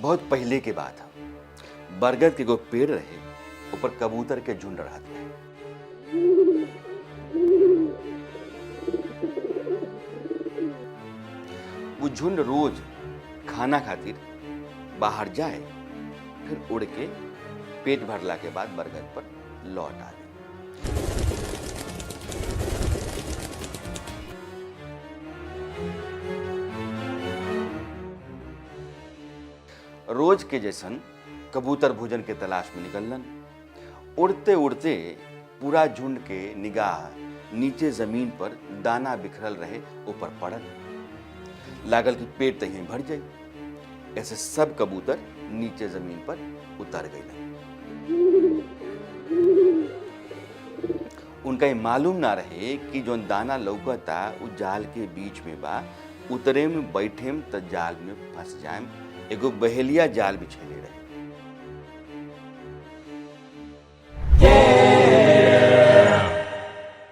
बहुत पहले के बात है। बरगद के एगो पेड़ रहे, ऊपर कबूतर के झुंड रहत रहे। वो झुंड रोज खाना खातिर बाहर जाए, फिर उड़ के पेट भरला के बाद बरगद पर लौट आवे। रोज के जैसन कबूतर भोजन के तलाश में निकलन। उड़ते उड़ते पूरा झुंड के निगाह नीचे जमीन पर दाना बिखरल रहे ऊपर पड़ल। लागल कि पेट तहीं भर जाई। ऐसे सब कबूतर नीचे जमीन पर उतर गए। उनका ये मालूम ना रहे कि जो दाना लौकता उ जाल के बीच में बा। उतरे में बैठे त जाल में फंस जाए। एगो बहेलिया जाल बिछेले